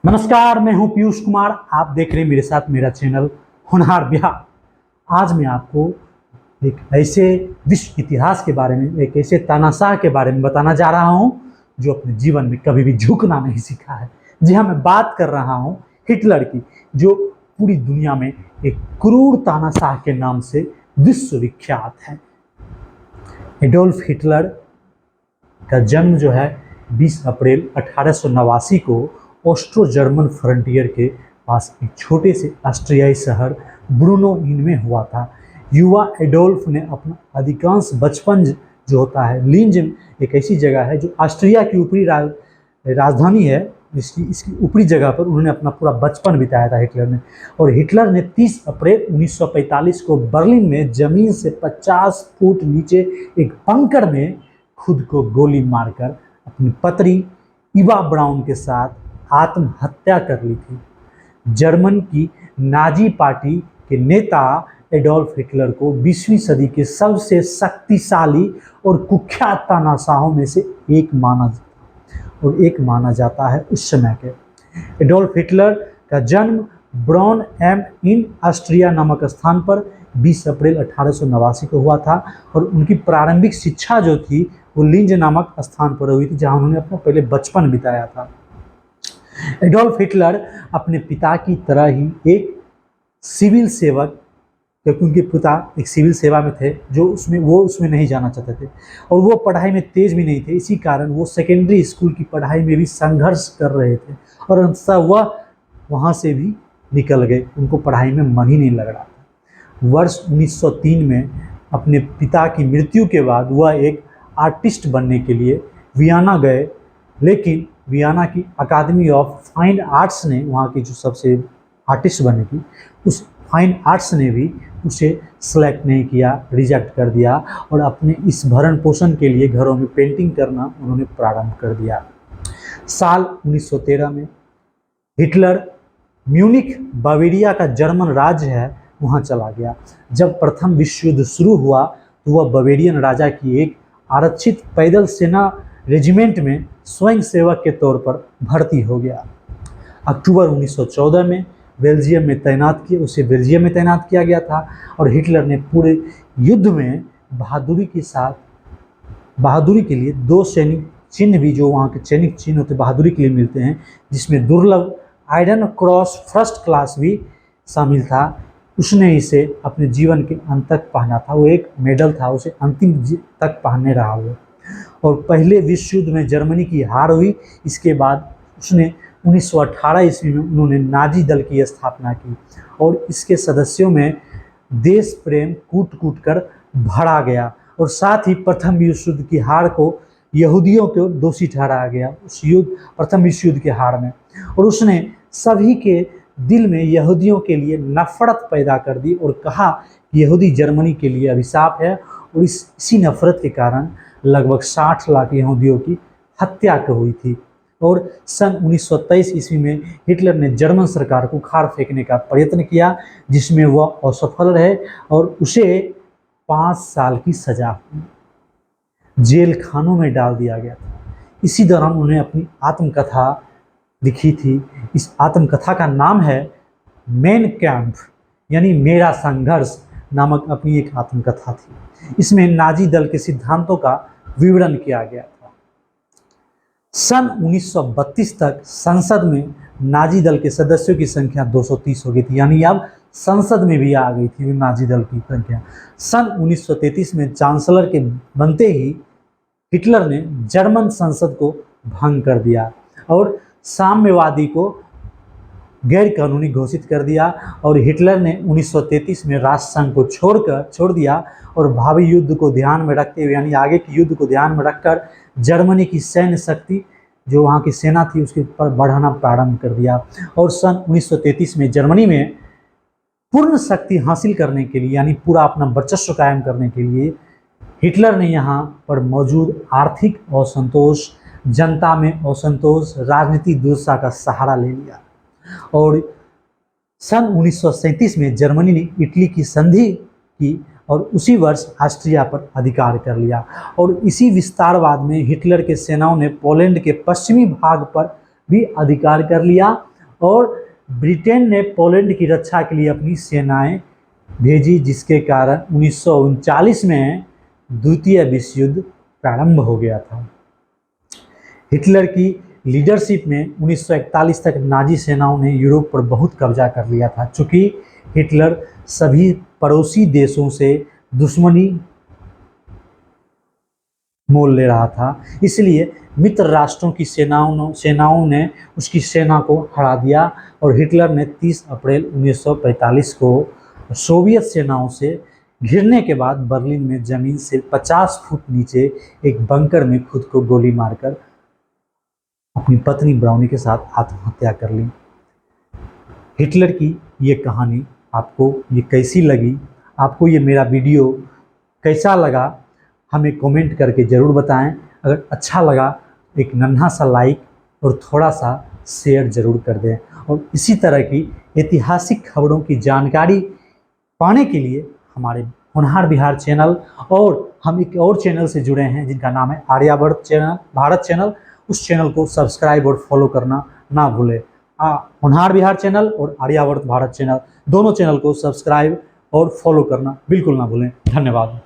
नमस्कार, मैं हूं पीयूष कुमार। आप देख रहे हैं मेरे साथ मेरा चैनल होनहार बिहार। आज मैं आपको एक ऐसे विश्व इतिहास के बारे में, एक ऐसे तानाशाह के बारे में बताना जा रहा हूं जो अपने जीवन में कभी भी झुकना नहीं सीखा है। जी हाँ, मैं बात कर रहा हूं हिटलर की, जो पूरी दुनिया में एक क्रूर तानाशाह के नाम से विश्वविख्यात है। एडोल्फ हिटलर का जन्म जो है 20 अप्रैल 1889 को ऑस्ट्रो जर्मन फ्रंटियर के पास एक छोटे से ऑस्ट्रियाई शहर ब्रूनो इन में हुआ था। युवा एडोल्फ ने अपना अधिकांश बचपन जो होता है, लिंज एक ऐसी जगह है जो ऑस्ट्रिया की ऊपरी राजधानी है। इसकी ऊपरी जगह पर उन्होंने अपना पूरा बचपन बिताया था हिटलर ने। और हिटलर ने 30 अप्रैल 1945 को बर्लिन में जमीन से 50 फुट नीचे एक बंकर में खुद को गोली मारकर अपनी पत्नी इवा ब्राउन के साथ आत्महत्या कर ली थी। जर्मन की नाजी पार्टी के नेता एडोल्फ हिटलर को 20वीं सदी के सबसे शक्तिशाली और कुख्यात तानाशाहों में से एक माना जाता है उस समय के। एडोल्फ हिटलर का जन्म ब्रॉन एम इन ऑस्ट्रिया नामक स्थान पर 20 अप्रैल 1889 को हुआ था। और उनकी प्रारंभिक शिक्षा जो थी वो लिंज नामक स्थान पर हुई थी, जहां उन्होंने अपना पहले बचपन बिताया था। एडोल्फ हिटलर अपने पिता की तरह ही एक सिविल सेवक, क्योंकि उनके पिता एक सिविल सेवा में थे, जो उसमें नहीं जाना चाहते थे और वो पढ़ाई में तेज भी नहीं थे। इसी कारण वो सेकेंडरी स्कूल की पढ़ाई में भी संघर्ष कर रहे थे और अंततः वह वहाँ से भी निकल गए। उनको पढ़ाई में मन ही नहीं लग रहा था। वर्ष 1903 में अपने पिता की मृत्यु के बाद वह एक आर्टिस्ट बनने के लिए वियना गए, लेकिन वियना की अकादमी ऑफ फाइन आर्ट्स ने, वहाँ की जो सबसे आर्टिस्ट बनने की, उस फाइन आर्ट्स ने भी उसे सेलेक्ट नहीं किया, रिजेक्ट कर दिया। और अपने इस भरण पोषण के लिए घरों में पेंटिंग करना उन्होंने प्रारंभ कर दिया। साल 1913 में हिटलर म्यूनिख, बावेरिया का जर्मन राज्य है, वहाँ चला गया। जब प्रथम विश्व युद्ध शुरू हुआ तो वह बावेरियन राजा की एक आरक्षित पैदल सेना रेजिमेंट में स्वयं सेवक के तौर पर भर्ती हो गया। अक्टूबर 1914 में उसे बेल्जियम में तैनात किया गया था। और हिटलर ने पूरे युद्ध में बहादुरी के लिए 2 सैनिक चिन्ह भी, जो वहाँ के सैनिक चिन्ह होते बहादुरी के लिए मिलते हैं, जिसमें दुर्लभ आयरन क्रॉस फर्स्ट क्लास भी शामिल था। उसने इसे अपने जीवन के अंत तक पहना था। वो एक मेडल था, उसे अंतिम तक पहने रहा वो। और पहले विश्व युद्ध में जर्मनी की हार हुई। इसके बाद उसने 1918 ईस्वी में उन्होंने नाजी दल की स्थापना की और इसके सदस्यों में देश प्रेम कूट कूट कर भरा गया। और साथ ही प्रथम विश्व युद्ध की हार को यहूदियों को दोषी ठहराया गया उस प्रथम विश्व युद्ध के हार में। और उसने सभी के दिल में यहूदियों के लिए नफरत पैदा कर दी और कहा कि यहूदी जर्मनी के लिए अभिशाप है। और इसी नफरत के कारण लगभग 60 लाख यहूदियों की हत्या हुई थी। और सन 1923 ईस्वी में हिटलर ने जर्मन सरकार को उखाड़ फेंकने का प्रयत्न किया, जिसमें वह असफल रहे और उसे 5 साल की सजा हुई, जेल खानों में डाल दिया गया था। इसी दौरान उन्होंने अपनी आत्मकथा लिखी थी। इस आत्मकथा का नाम है मेन कैंप, यानी मेरा संघर्ष नामक अपनी एक आत्मकथा थी। इसमें नाजी दल के सिद्धांतों का विवरण किया गया था। सन 1932 तक संसद में नाजी दल के सदस्यों की संख्या 230 हो गई थी, यानी अब संसद में भी आ गई थी नाजी दल की संख्या। सन 1933 में चांसलर के बनते ही हिटलर ने जर्मन संसद को भंग कर दिया और साम्यवादी को गैर कानूनी घोषित कर दिया। और हिटलर ने 1933 में राष्ट्रसंघ को छोड़ दिया और भावी युद्ध को ध्यान में रखते हुए, यानी आगे की युद्ध को ध्यान में रखकर, जर्मनी की सैन्य शक्ति, जो वहाँ की सेना थी, उसके ऊपर बढ़ाना प्रारंभ कर दिया। और सन 1933 में जर्मनी में पूर्ण शक्ति हासिल करने के लिए, यानी पूरा अपना वर्चस्व कायम करने के लिए, हिटलर ने यहाँ पर मौजूद आर्थिक असंतोष, जनता में असंतोष, राजनीतिक दुर्दशा का सहारा ले लिया। और सन 1937 में जर्मनी ने इटली की संधि की और उसी वर्ष ऑस्ट्रिया पर अधिकार कर लिया। और इसी विस्तारवाद में हिटलर के सेनाओं ने पोलैंड के पश्चिमी भाग पर भी अधिकार कर लिया और ब्रिटेन ने पोलैंड की रक्षा के लिए अपनी सेनाएं भेजी, जिसके कारण 1939 में द्वितीय विश्व युद्ध प्रारंभ हो गया था। हिटलर की लीडरशिप में 1941 तक नाजी सेनाओं ने यूरोप पर बहुत कब्जा कर लिया था। चूँकि हिटलर सभी पड़ोसी देशों से दुश्मनी मोल ले रहा था, इसलिए मित्र राष्ट्रों की सेनाओं ने उसकी सेना को हरा दिया और हिटलर ने 30 अप्रैल 1945 को सोवियत सेनाओं से घिरने के बाद बर्लिन में जमीन से 50 फुट नीचे एक बंकर में खुद को गोली मारकर अपनी पत्नी ब्राउनी के साथ आत्महत्या कर ली। हिटलर की ये कहानी आपको ये कैसी लगी, आपको ये मेरा वीडियो कैसा लगा, हमें कमेंट करके ज़रूर बताएं। अगर अच्छा लगा एक नन्हा सा लाइक और थोड़ा सा शेयर ज़रूर कर दें, और इसी तरह की ऐतिहासिक खबरों की जानकारी पाने के लिए हमारे होनहार बिहार चैनल, और हम एक और चैनल से जुड़े हैं जिनका नाम है आर्यावर्त चैनल भारत चैनल, उस चैनल को सब्सक्राइब और फॉलो करना ना भूलें। होनहार बिहार चैनल और आर्यावर्त भारत चैनल, दोनों चैनल को सब्सक्राइब और फॉलो करना बिल्कुल ना भूलें। धन्यवाद।